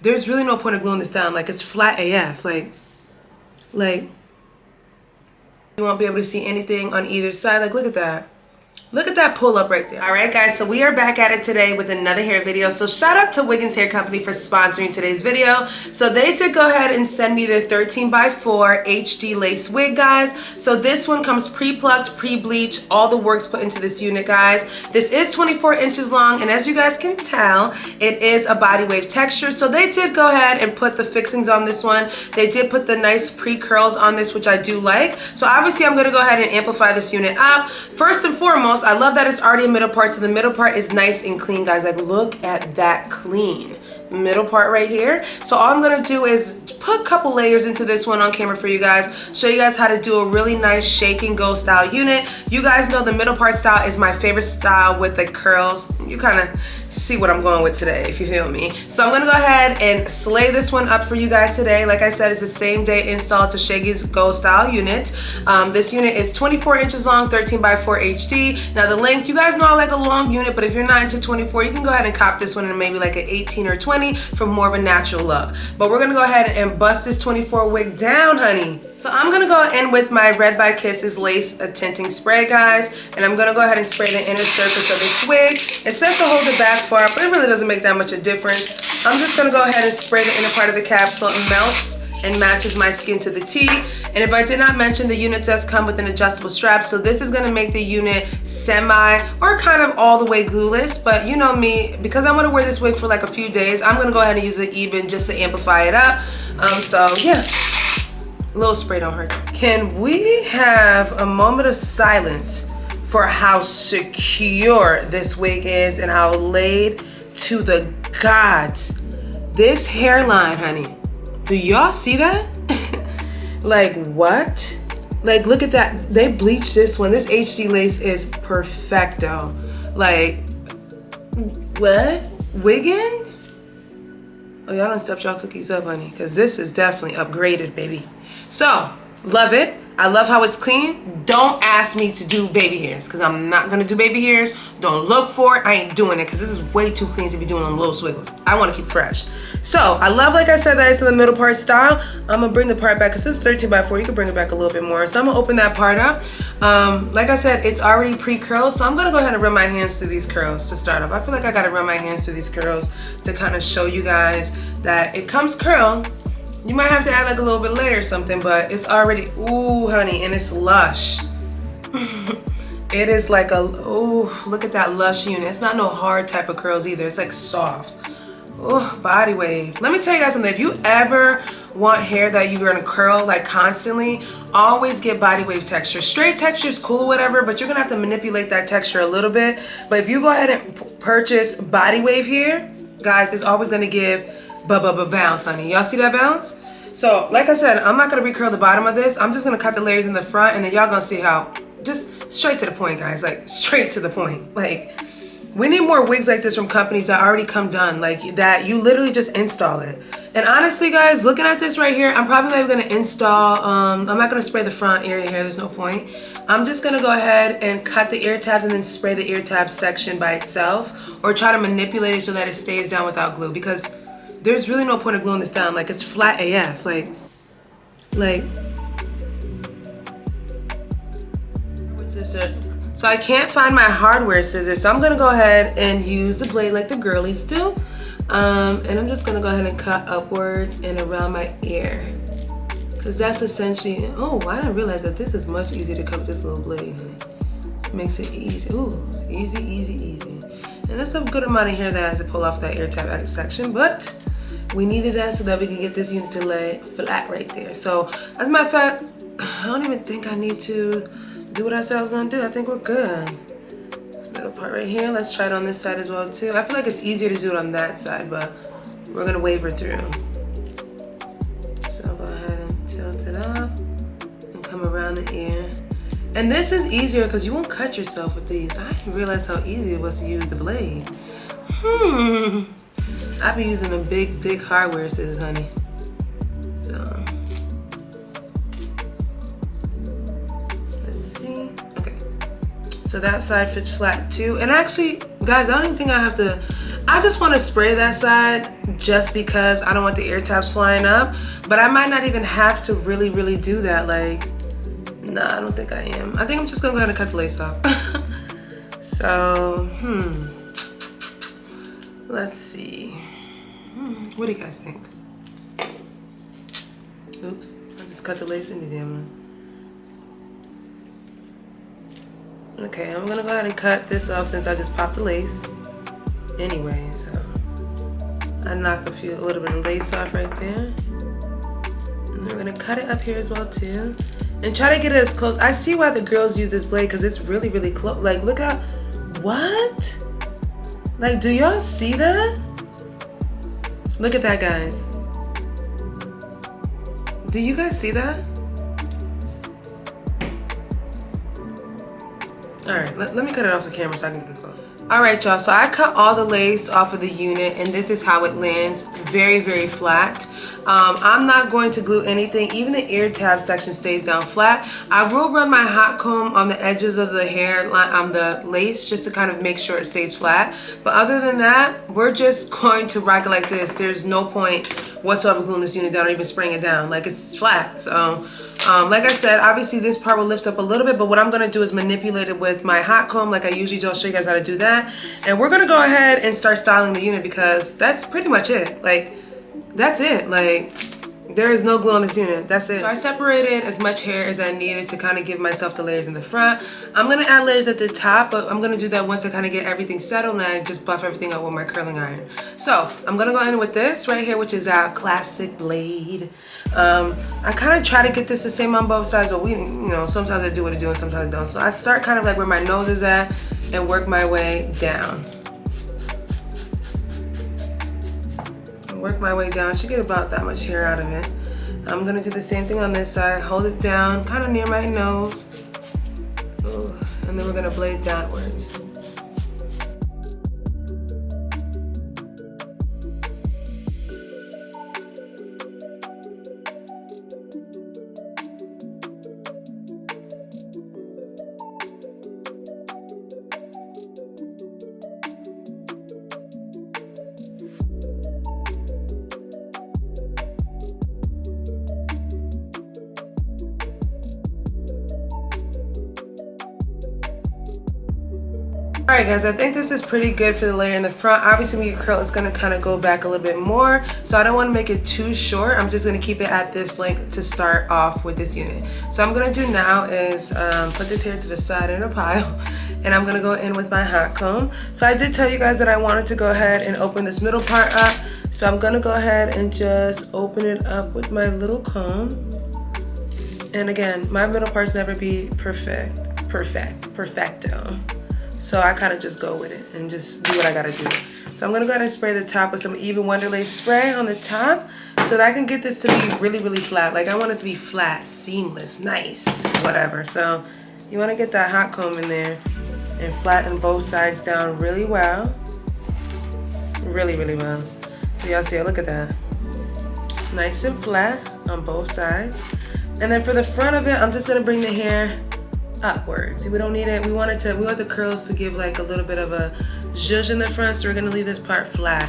there's really no point of gluing this down. Like, it's flat AF. Like you won't be able to see anything on either side. Like, look at that. Look at that pull up right there. All right, guys, so we are back at it today with another hair video. So shout out to Wiggins Hair Company for sponsoring today's video. So they did go ahead and send me their 13x4 HD lace wig, guys. So this one comes pre-plucked, pre-bleached, all the works put into this unit, guys. This is 24 inches long, and as you guys can tell, it is a body wave texture. So they did go ahead and put the fixings on this one. They did put the nice pre-curls on this, which I do like. So obviously I'm gonna go ahead and amplify this unit up. First and foremost, I love that it's already a middle part, so the middle part is nice and clean, guys. Like, look at that clean middle part right here. So all I'm gonna do is put a couple layers into this one on camera for you guys, show you guys how to do a really nice shake and go style unit. You guys know the middle part style is my favorite style with the curls. You kind of see what I'm going with today, if you feel me. So I'm gonna go ahead and slay this one up for you guys today. Like I said, it's the same day install. It's a Shaggy's Go style unit. This unit is 24 inches long, 13x4 HD. Now the length, you guys know I like a long unit, but if you're not into 24, you can go ahead and cop this one in maybe like an 18 or 20 for more of a natural look. But we're gonna go ahead and bust this 24 wig down, honey. So I'm gonna go in with my Red by Kisses lace tinting spray, guys, and I'm gonna go ahead and spray the inner surface of this wig. It says to hold the back part, but it really doesn't make that much a difference. I'm just gonna go ahead and spray the inner part of the cap so it melts and matches my skin to the T. And if I did not mention, the unit does come with an adjustable strap, so this is gonna make the unit semi or kind of all the way glueless. But you know me, because I'm gonna wear this wig for like a few days, I'm gonna go ahead and use it even just to amplify it up. So yeah, a little spray don't hurt. Can we have a moment of silence for how secure this wig is and how laid to the gods? This hairline, honey, do y'all see that? Like, what? Like, look at that. They bleached this one. This HD lace is perfecto. Like, what? Wiggins? Oh, y'all done stepped y'all cookies up, honey, because this is definitely upgraded, baby. So, love it. I love how it's clean. Don't ask me to do baby hairs, because I'm not going to do baby hairs. Don't look for it. I ain't doing it, because this is way too clean to be doing on little swiggles. I want to keep fresh. So, I love, like I said, that it's in the middle part style. I'm going to bring the part back, because this is 13x4. You can bring it back a little bit more. So, I'm going to open that part up. Like I said, it's already pre-curled, so I'm going to go ahead and run my hands through these curls to start off. I feel like I got to run my hands through these curls to kind of show you guys that it comes curled. You might have to add like a little bit layer or something, but it's already, ooh, honey, and it's lush. It is like a, ooh, look at that lush unit. It's not no hard type of curls either. It's like soft. Ooh, body wave. Let me tell you guys something. If you ever want hair that you're gonna curl like constantly, always get body wave texture. Straight texture is cool, whatever, but you're gonna have to manipulate that texture a little bit. But if you go ahead and purchase body wave hair, guys, it's always gonna give bounce, honey. Y'all see that bounce? So, like I said, I'm not gonna recurl the bottom of this. I'm just gonna cut the layers in the front, and then y'all gonna see how, just straight to the point, guys. Like, straight to the point. Like, we need more wigs like this from companies that already come done, like that you literally just install it. And honestly, guys, looking at this right here, I'm probably not gonna install, I'm not gonna spray the front area here, there's no point. I'm just gonna go ahead and cut the ear tabs and then spray the ear tab section by itself, or try to manipulate it so that it stays down without glue, because there's really no point of gluing this down. Like, it's flat AF. Like, scissors. So I can't find my hardware scissors, so I'm gonna go ahead and use the blade like the girlies do. And I'm just gonna go ahead and cut upwards and around my ear, because that's essentially, oh, I didn't realize that this is much easier to cut with this little blade. It makes it easy. Ooh, easy, easy, easy. And that's a good amount of hair that I have to pull off that ear tab section, but we needed that so that we can get this unit to lay flat right there. So, as a matter of fact, I don't even think I need to do what I said I was gonna do. I think we're good. This middle part right here, let's try it on this side as well too. I feel like it's easier to do it on that side, but we're gonna waver through. So go ahead and tilt it up and come around the ear. And this is easier because you won't cut yourself with these. I didn't realize how easy it was to use the blade. I've been using the big hardware scissors, honey. So, let's see. Okay. So that side fits flat too. And actually, guys, I don't even think I have to, I just want to spray that side just because I don't want the ear tabs flying up. But I might not even have to really do that. Like, nah, I don't think I am. I think I'm just gonna go ahead and cut the lace off. So, let's see. What do you guys think? Oops, I just cut the lace in the damn one. Okay, I'm gonna go ahead and cut this off since I just popped the lace. Anyway, so I knocked a little bit of lace off right there. And we're gonna cut it up here as well too. And try to get it as close. I see why the girls use this blade because it's really close. Like, look at, what? Like, do y'all see that? Look at that, guys. Do you guys see that? All right, let me cut it off the camera so I can get close. All right, y'all, so I cut all the lace off of the unit and this is how it lands, very flat. I'm not going to glue anything. Even the ear tab section stays down flat. I will run my hot comb on the edges of the hair on the lace just to kind of make sure it stays flat. But other than that, we're just going to rock it like this. There's no point whatsoever gluing this unit down or even spraying it down. Like, it's flat. So like I said, obviously this part will lift up a little bit, but what I'm gonna do is manipulate it with my hot comb like I usually do. I'll show you guys how to do that. And we're gonna go ahead and start styling the unit because that's pretty much it. Like, that's it. Like, there is no glue on this unit. That's it. So I separated as much hair as I needed to kind of give myself the layers in the front. I'm gonna add layers at the top, but I'm gonna do that once I kind of get everything settled and I just buff everything out with my curling iron. So I'm gonna go in with this right here, which is our classic blade. I kind of try to get this the same on both sides, but you know, sometimes I do what I do and sometimes I don't. So I start kind of like where my nose is at and work my way down. Work my way down. Should get about that much hair out of it. I'm gonna do the same thing on this side. Hold it down, kind of near my nose. Ooh. And then we're gonna blade downwards. Alright guys, I think this is pretty good for the layer in the front. Obviously when you curl, it's going to kind of go back a little bit more. So I don't want to make it too short. I'm just going to keep it at this length to start off with this unit. So I'm going to do now is put this here to the side in a pile. And I'm going to go in with my hot comb. So I did tell you guys that I wanted to go ahead and open this middle part up. So I'm going to go ahead and just open it up with my little comb. And again, my middle parts never be perfecto. So I kind of just go with it and just do what I gotta do. So I'm gonna go ahead and spray the top with some even Wonder Lace spray on the top so that I can get this to be really flat. Like, I want it to be flat, seamless, nice, whatever. So you wanna get that hot comb in there and flatten both sides down really well. Really well. So y'all see it, look at that. Nice and flat on both sides. And then for the front of it, I'm just gonna bring the hair upwards. See, we don't need it. We want the curls to give like a little bit of a zhuzh in the front, so we're gonna leave this part flat.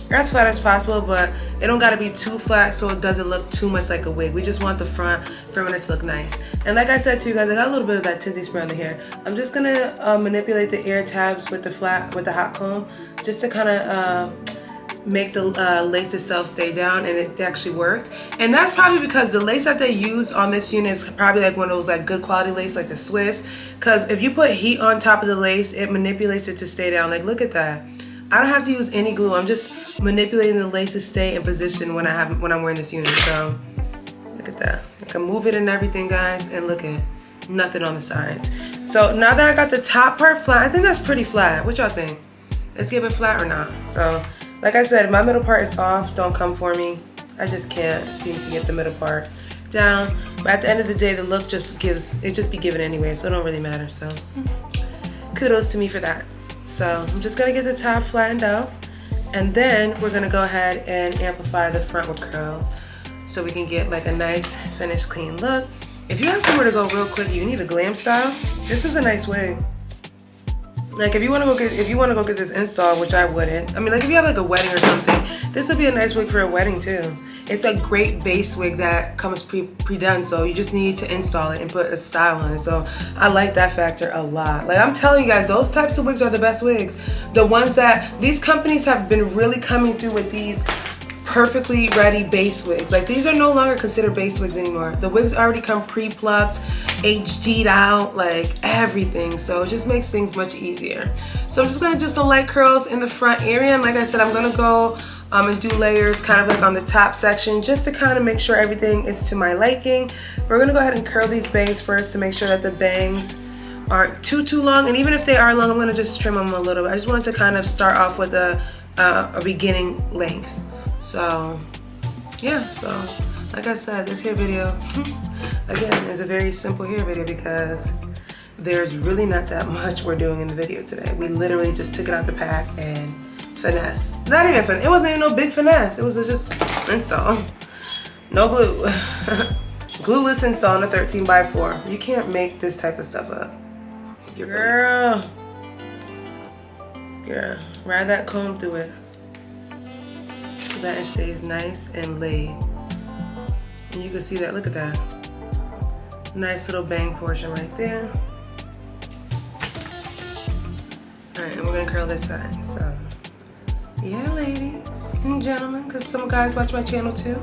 Or as flat as possible, but it don't gotta be too flat so it doesn't look too much like a wig. We just want the front perimeter to look nice. And like I said to you guys, I got a little bit of that tinty spray on the hair. I'm just gonna manipulate the ear tabs with the hot comb just to kind of make the lace itself stay down, and it actually worked. And that's probably because the lace that they use on this unit is probably like one of those like good quality lace, like the Swiss, because if you put heat on top of the lace, it manipulates it to stay down. Like, look at that. I don't have to use any glue. I'm just manipulating the lace to stay in position when I'm wearing this unit. So look at that. I can move it and everything, guys, and look at nothing on the sides. So now that I got the top part flat, I think that's pretty flat. What y'all think? Let's give it flat or not? So like I said, if my middle part is off, don't come for me. I just can't seem to get the middle part down. But at the end of the day, the look just be given anyway, so it don't really matter. So kudos to me for that. So I'm just gonna get the top flattened out, and then we're gonna go ahead and amplify the front with curls so we can get like a nice finished clean look. If you have somewhere to go real quick, you need a glam style, this is a nice wig. Like if you want to go get this install, which I wouldn't. I mean, like if you have like a wedding or something, this would be a nice wig for a wedding too. It's a great base wig that comes pre-done, so you just need to install it and put a style on it. So I like that factor a lot. Like I'm telling you guys, those types of wigs are the best wigs. The ones that these companies have been really coming through with these perfectly ready base wigs. Like these are no longer considered base wigs anymore. The wigs already come pre-plucked, HD'd out, like everything. So it just makes things much easier. So I'm just gonna do some light curls in the front area. And like I said, I'm gonna go and do layers kind of like on the top section just to kind of make sure everything is to my liking. We're gonna go ahead and curl these bangs first to make sure that the bangs aren't too long. And even if they are long, I'm gonna just trim them a little bit. I just wanted to kind of start off with a beginning length. So yeah, so like I said, this hair video again is a very simple hair video because there's really not that much we're doing in the video today. We literally just took it out the pack and finesse. Not even finesse, it wasn't even no big finesse. It was just install. No glue. Glueless install on a 13x4. You can't make this type of stuff up. Girl, ride that comb through it so that it stays nice and laid. And you can see that, look at that. Nice little bang portion right there. All right, and we're gonna curl this side. So, yeah, ladies and gentlemen, because some guys watch my channel too.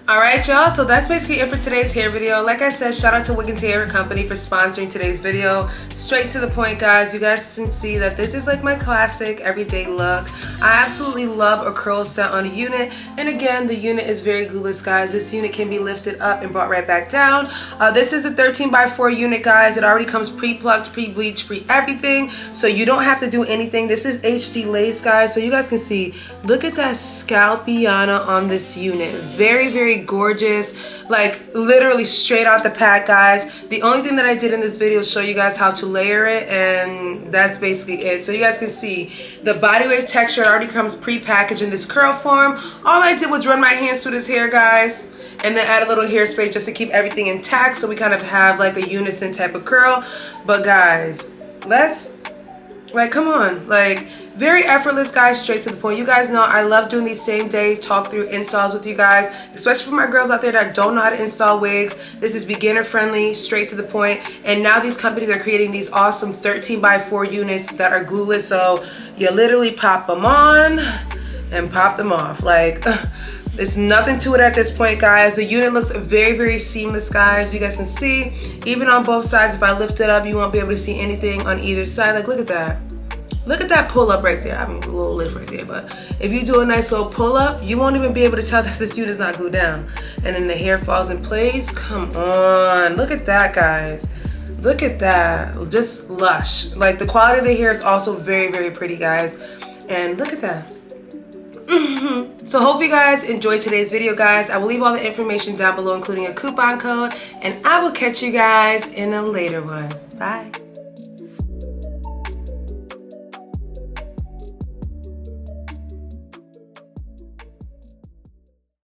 All right, y'all, so that's basically it for today's hair video. Like I said, shout out to Wiggins Hair Company for sponsoring today's video. Straight to the point, guys. You guys can see that this is like my classic everyday look. I absolutely love a curl set on a unit. And again, the unit is very glueless, guys. This unit can be lifted up and brought right back down. This is a 13x4 unit, guys. It already comes pre-plucked, pre-bleached, pre-everything. So you don't have to do anything. This is HD lace, guys. So you guys can see, look at that scalpiana on this unit. Very, very gorgeous, like literally straight out the pack, guys. The only thing that I did in this video is show you guys how to layer it, and that's basically it. So you guys can see the body wave texture already comes pre-packaged in this curl form. All I did was run my hands through this hair, guys, and then add a little hairspray just to keep everything intact so we kind of have like a unison type of curl. But guys, let's, like, come on, like, very effortless, guys, straight to the point. You guys know I love doing these same day talk through installs with you guys, especially for my girls out there that don't know how to install wigs. This is beginner friendly, straight to the point. And now these companies are creating these awesome 13x4 units that are glueless. So you literally pop them on and pop them off. Like, there's nothing to it at this point, guys. The unit looks very, very seamless, guys. You guys can see, even on both sides, if I lift it up, you won't be able to see anything on either side. Like, look at that. Look at that pull up right there. I mean, a little lift right there, but if you do a nice little pull up, you won't even be able to tell that this unit is not glued down. And then the hair falls in place. Come on, look at that, guys. Look at that, just lush. Like the quality of the hair is also very, very pretty, guys. And look at that. So hope you guys enjoyed today's video, guys. I will leave all the information down below, including a coupon code, and I will catch you guys in a later one. Bye.